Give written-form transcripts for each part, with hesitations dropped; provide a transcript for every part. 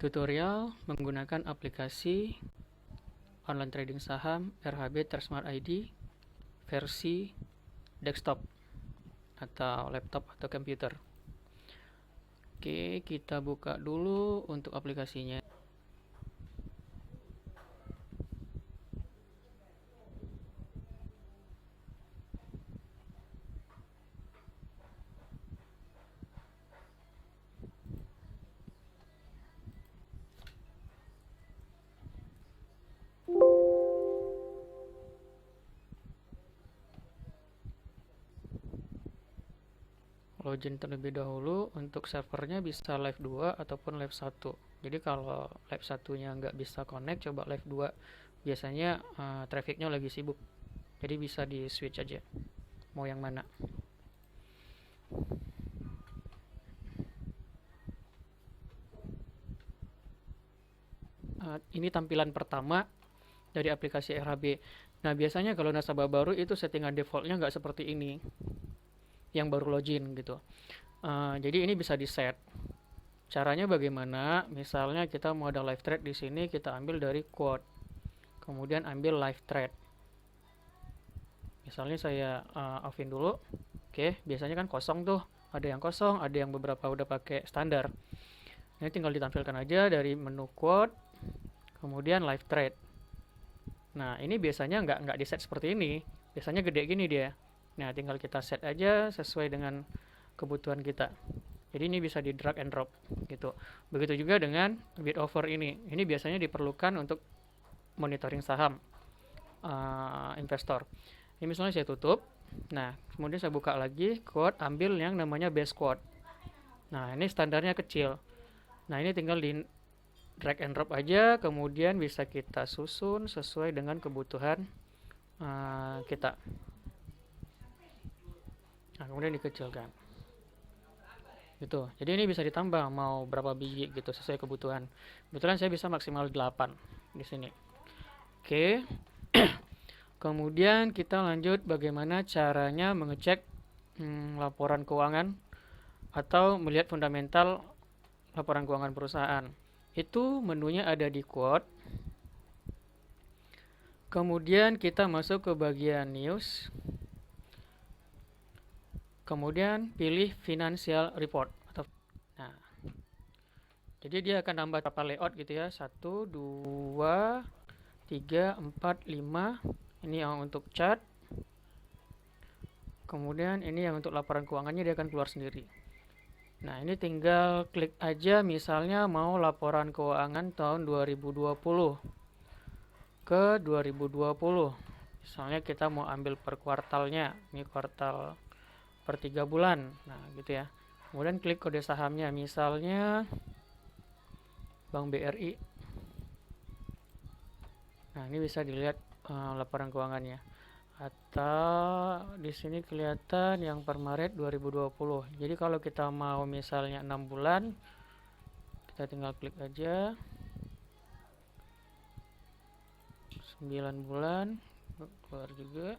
Tutorial menggunakan aplikasi online trading saham RHB Trade ID versi desktop atau laptop atau komputer. Oke, kita buka dulu untuk aplikasinya. Login terlebih dahulu. Untuk servernya bisa live 2 ataupun live 1. Jadi kalau live 1-nya nggak bisa connect, coba live 2. Biasanya trafficnya lagi sibuk, jadi bisa di switch aja mau yang mana. Ini tampilan pertama dari aplikasi RHB. Nah, biasanya kalau nasabah baru itu settingan defaultnya nggak seperti ini, yang baru login gitu. Jadi ini bisa di set. Caranya bagaimana? Misalnya kita mau ada live trade di sini, kita ambil dari quote, kemudian ambil live trade. Misalnya saya offin dulu. Oke, biasanya kan kosong tuh, ada yang kosong, ada yang beberapa udah pakai standar. Ini tinggal ditampilkan aja dari menu quote, kemudian live trade. Nah, ini biasanya nggak di set seperti ini, biasanya gede gini dia. Nah, tinggal kita set aja sesuai dengan kebutuhan kita. Jadi ini bisa di drag and drop gitu. Begitu juga dengan bid offer ini. Ini biasanya diperlukan untuk monitoring saham investor. Ini misalnya saya tutup. Nah, kemudian saya buka lagi quote, ambil yang namanya base quote. Nah, ini standarnya kecil. Nah, ini tinggal di drag and drop aja, kemudian bisa kita susun sesuai dengan kebutuhan kita. Nah, kemudian dikecilkan gitu. Jadi ini bisa ditambah mau berapa biji gitu sesuai kebutuhan. Kebetulan saya bisa maksimal 8 di sini. Oke. Kemudian kita lanjut bagaimana caranya mengecek laporan keuangan atau melihat fundamental laporan keuangan perusahaan. Itu menunya ada di quote. Kemudian kita masuk ke bagian news. Kemudian pilih financial report. Nah, jadi dia akan nambah berapa layout gitu ya. 1, 2, 3, 4, 5. Ini yang untuk chart. Kemudian ini yang untuk laporan keuangannya, dia akan keluar sendiri. Nah, ini tinggal klik aja misalnya mau laporan keuangan tahun 2020 ke 2020. Misalnya kita mau ambil per kuartalnya. Ini kuartal per 3 bulan. Nah, gitu ya. Kemudian klik kode sahamnya, misalnya Bank BRI. Nah, ini bisa dilihat laporan keuangannya. Atau di sini kelihatan yang per Maret 2020. Jadi kalau kita mau misalnya 6 bulan, kita tinggal klik aja. 9 bulan keluar juga.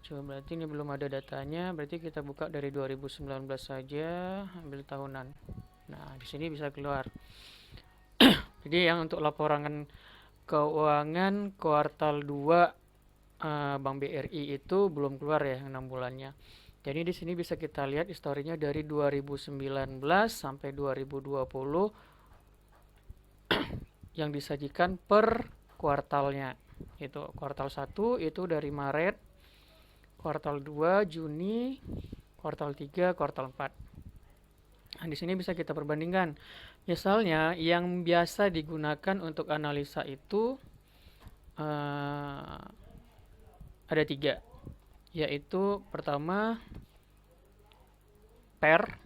Coba berarti ini belum ada datanya, berarti kita buka dari 2019 saja, ambil tahunan. Nah, di sini bisa keluar. Jadi yang untuk laporan keuangan kuartal 2 Bank BRI itu belum keluar ya 6 bulannya. Jadi di sini bisa kita lihat historinya dari 2019 sampai 2020 yang disajikan per kuartalnya. Itu kuartal 1 itu dari Maret, kuartal 2 Juni, kuartal 3, kuartal 4. Nah, di sini bisa kita perbandingkan. Misalnya yang biasa digunakan untuk analisa itu ada 3, yaitu pertama PER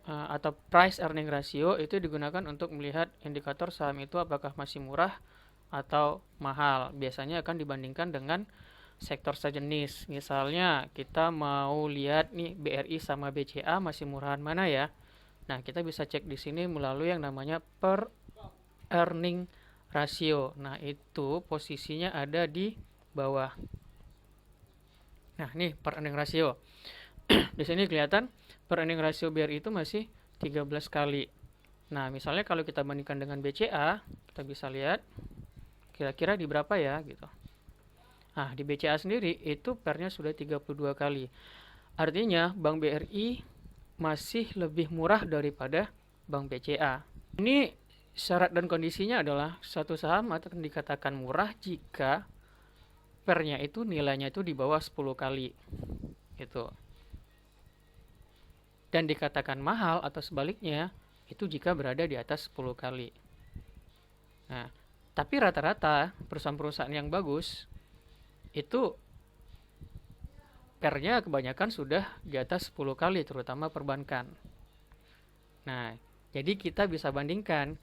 atau price earning ratio. Itu digunakan untuk melihat indikator saham itu apakah masih murah atau mahal. Biasanya akan dibandingkan dengan sektor sejenis. Misalnya kita mau lihat nih BRI sama BCA masih murahan mana ya. Nah, kita bisa cek di sini melalui yang namanya per earning ratio. Nah, itu posisinya ada di bawah. Nah, nih per earning ratio. Di sini kelihatan per earning ratio BRI itu masih 13 kali. Nah, misalnya kalau kita bandingkan dengan BCA, kita bisa lihat kira-kira di berapa ya gitu. Nah, di BCA sendiri itu pernya sudah 32 kali. Artinya Bank BRI masih lebih murah daripada Bank BCA. Ini syarat dan kondisinya adalah satu saham akan dikatakan murah jika pernya itu nilainya itu di bawah 10 kali. Gitu. Dan dikatakan mahal atau sebaliknya itu jika berada di atas 10 kali. Nah, tapi rata-rata perusahaan-perusahaan yang bagus itu pernya kebanyakan sudah di atas 10 kali, terutama perbankan. Nah, jadi kita bisa bandingkan,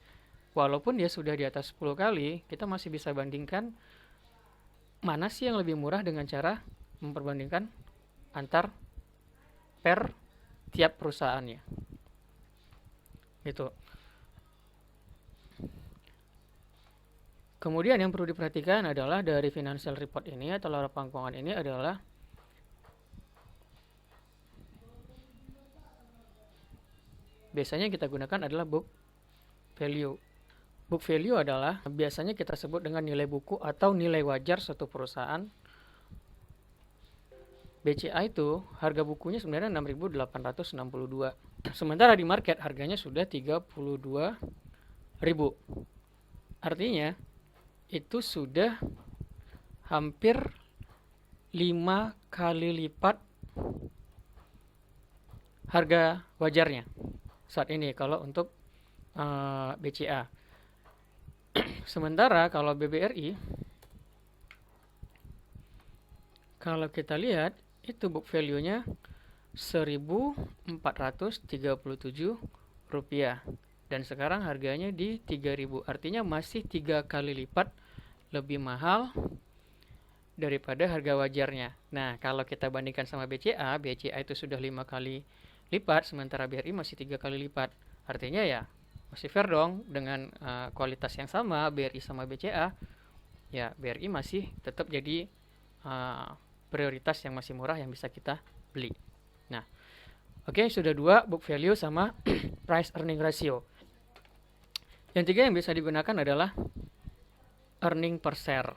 walaupun dia sudah di atas 10 kali, kita masih bisa bandingkan mana sih yang lebih murah dengan cara memperbandingkan antar per tiap perusahaannya. Gitu. Kemudian yang perlu diperhatikan adalah dari financial report ini atau laporan keuangan ini adalah biasanya kita gunakan adalah book value. Book value adalah biasanya kita sebut dengan nilai buku atau nilai wajar suatu perusahaan. BCA itu harga bukunya sebenarnya 6.862. Sementara di market harganya sudah 32.000. Artinya itu sudah hampir 5 kali lipat harga wajarnya saat ini kalau untuk BCA. Sementara kalau BBRI, kalau kita lihat itu book value-nya Rp1.437 dan sekarang harganya di 3.000. Artinya masih 3 kali lipat lebih mahal daripada harga wajarnya. Nah, kalau kita bandingkan sama BCA itu sudah 5 kali lipat, sementara BRI masih 3 kali lipat. Artinya ya masih fair dong dengan kualitas yang sama BRI sama BCA. Ya, BRI masih tetap jadi prioritas yang masih murah yang bisa kita beli. Nah, oke, sudah dua, book value sama price earning ratio. Yang tiga yang bisa digunakan adalah earning per share.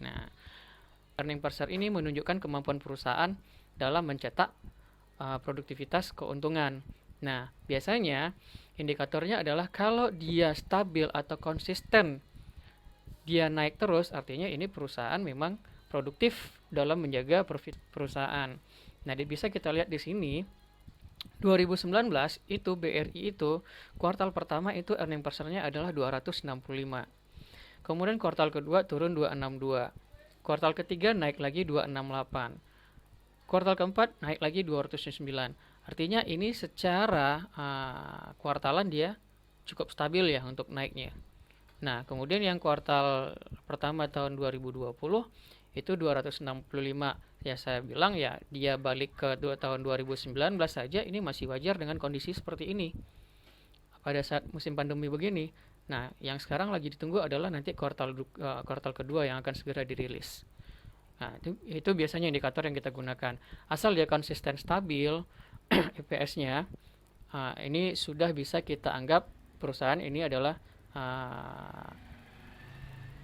Nah, earning per share ini menunjukkan kemampuan perusahaan dalam mencetak produktivitas keuntungan. Nah, biasanya indikatornya adalah kalau dia stabil atau konsisten, dia naik terus, artinya ini perusahaan memang produktif dalam menjaga profit perusahaan. Nah, bisa kita lihat di sini 2019 itu BRI itu kuartal pertama itu earning per share-nya adalah 265. Kemudian kuartal kedua turun 262. Kuartal ketiga naik lagi 268. Kuartal keempat naik lagi 209. Artinya ini secara kuartalan dia cukup stabil ya untuk naiknya. Nah, kemudian yang kuartal pertama tahun 2020 itu 265. Ya saya bilang ya dia balik ke tahun 2019 saja ini masih wajar dengan kondisi seperti ini. Pada saat musim pandemi begini. Nah, yang sekarang lagi ditunggu adalah nanti kuartal kedua yang akan segera dirilis. Nah, itu biasanya indikator yang kita gunakan. Asal dia konsisten stabil EPS-nya, ini sudah bisa kita anggap perusahaan ini adalah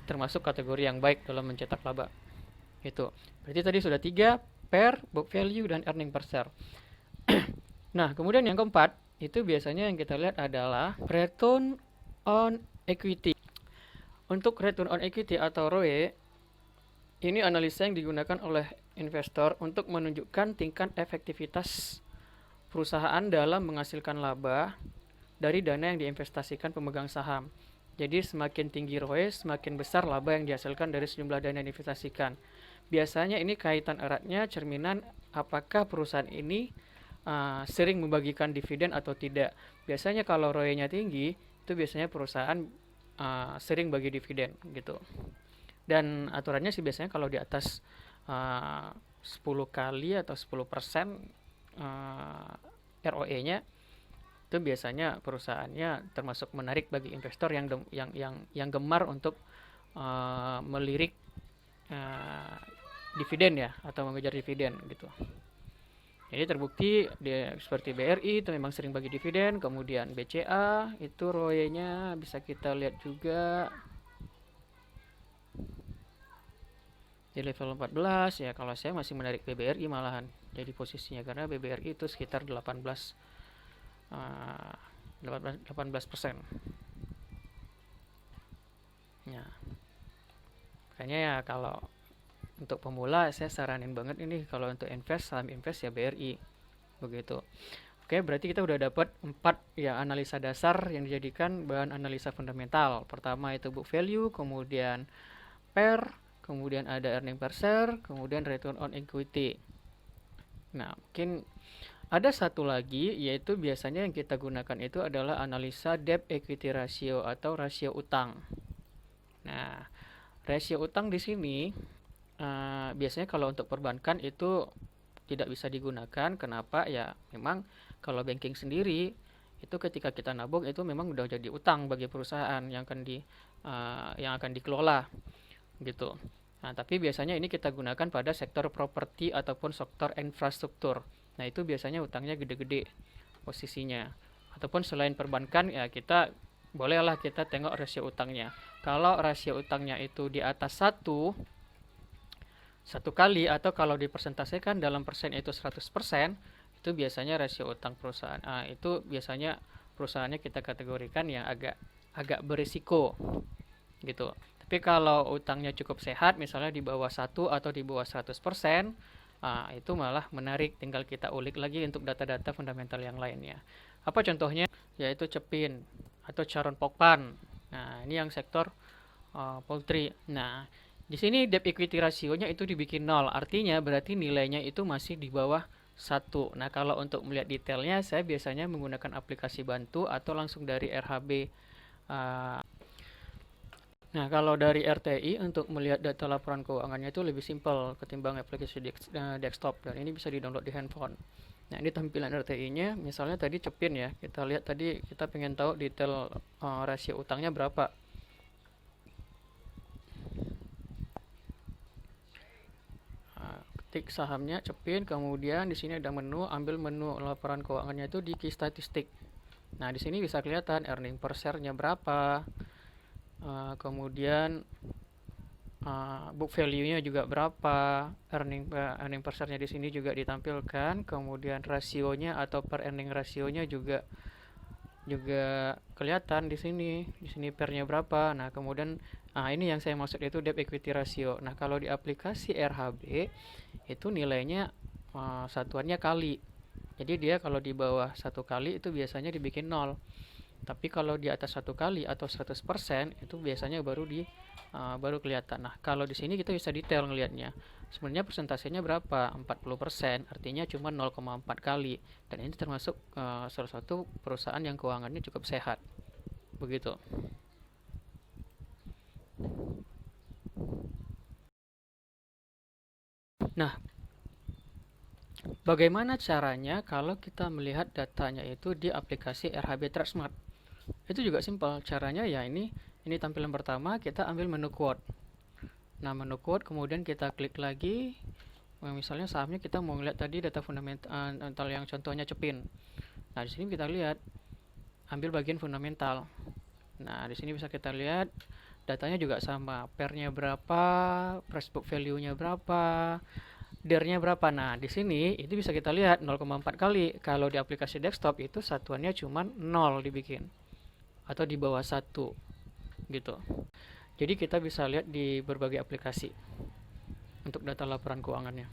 termasuk kategori yang baik dalam mencetak laba. Itu. Berarti tadi sudah 3, per, book value, dan earning per share. Nah, kemudian yang keempat, itu biasanya yang kita lihat adalah return on equity. Untuk return on equity atau ROE, ini analisa yang digunakan oleh investor untuk menunjukkan tingkat efektivitas perusahaan dalam menghasilkan laba dari dana yang diinvestasikan pemegang saham. Jadi semakin tinggi ROE, semakin besar laba yang dihasilkan dari sejumlah dana yang diinvestasikan. Biasanya ini kaitan eratnya cerminan apakah perusahaan ini sering membagikan dividen atau tidak. Biasanya kalau ROE-nya tinggi, itu biasanya perusahaan sering bagi dividen gitu. Dan aturannya sih biasanya kalau di atas 10 kali atau 10% ROE-nya itu biasanya perusahaannya termasuk menarik bagi investor yang gemar untuk melirik dividen ya atau mengejar dividen gitu. Jadi terbukti dia seperti BRI itu memang sering bagi dividen, kemudian BCA itu ROE-nya bisa kita lihat juga di level 14 ya. Kalau saya masih menarik BBRI malahan jadi posisinya, karena BBRI itu sekitar 18%. Ya, makanya ya kalau untuk pemula saya saranin banget ini, kalau untuk saham invest ya BRI begitu. Oke, berarti kita udah dapat 4 ya analisa dasar yang dijadikan bahan analisa fundamental. Pertama itu book value, kemudian PER, kemudian ada earning per share, kemudian return on equity. Nah, mungkin ada satu lagi, yaitu biasanya yang kita gunakan itu adalah analisa debt equity ratio atau rasio utang. Nah, rasio utang di sini biasanya kalau untuk perbankan itu tidak bisa digunakan. Kenapa? Ya memang kalau banking sendiri itu ketika kita nabung itu memang udah jadi utang bagi perusahaan yang akan dikelola gitu. Nah, tapi biasanya ini kita gunakan pada sektor properti ataupun sektor infrastruktur. Nah, itu biasanya utangnya gede-gede posisinya. Ataupun selain perbankan ya kita bolehlah kita tengok rasio utangnya. Kalau rasio utangnya itu di atas satu kali, atau kalau dipersentasekan dalam persen itu 100%, itu biasanya rasio utang perusahaan. Itu biasanya perusahaannya kita kategorikan yang agak berisiko gitu. Tapi kalau utangnya cukup sehat, misalnya di bawah 1 atau di bawah 100%, itu malah menarik. Tinggal kita ulik lagi untuk data-data fundamental yang lainnya. Apa contohnya? Yaitu Cepin atau Charon Pokpan. Nah, ini yang sektor poultry. Nah, di sini debt equity rasionya itu dibikin 0, artinya berarti nilainya itu masih di bawah 1. Nah, kalau untuk melihat detailnya saya biasanya menggunakan aplikasi bantu atau langsung dari RHB. Nah, kalau dari RTI untuk melihat data laporan keuangannya itu lebih simpel ketimbang aplikasi desktop, dan ini bisa di-download di handphone. Nah, ini tampilan RTI-nya. Misalnya tadi Cepin ya, kita lihat tadi kita pengen tahu detail rasio utangnya berapa. Ketik sahamnya Cepin, kemudian di sini ada menu, ambil menu laporan keuangannya itu di key statistik. Nah, di sini bisa kelihatan earning per share-nya berapa, kemudian book value-nya juga berapa, earning per share-nya di sini juga ditampilkan, kemudian rasionya atau per earning rasionya juga kelihatan di sini. Di sini PER-nya berapa. Nah, kemudian ini yang saya maksud itu debt equity ratio. Nah, kalau di aplikasi RHB itu nilainya satuannya kali. Jadi dia kalau di bawah 1 kali itu biasanya dibikin 0. Tapi kalau di atas 1 kali atau 100% itu biasanya baru kelihatan. Nah, kalau di sini kita bisa detail ngelihatnya. Sebenarnya persentasenya berapa? 40%, artinya cuma 0,4 kali. Dan ini termasuk salah satu perusahaan yang keuangannya cukup sehat. Begitu. Nah, bagaimana caranya kalau kita melihat datanya itu di aplikasi RHB TradeSmart? Itu juga simpel. Caranya ya ini tampilan pertama, kita ambil menu quote. Nah, menu quote kemudian kita klik lagi. Misalnya sahamnya kita mau lihat tadi data fundamental yang contohnya Cepin. Nah, di sini kita lihat ambil bagian fundamental. Nah, di sini bisa kita lihat datanya juga sama, PER-nya berapa, price book value-nya berapa, DER-nya berapa. Nah, di sini itu bisa kita lihat 0,4 kali. Kalau di aplikasi desktop itu satuannya cuma 0 dibikin atau di bawah 1 gitu. Jadi kita bisa lihat di berbagai aplikasi untuk data laporan keuangannya.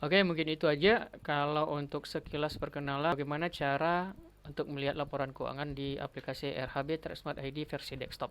Oke, mungkin itu aja kalau untuk sekilas perkenalan bagaimana cara untuk melihat laporan keuangan di aplikasi RHB TradeSmart ID versi desktop.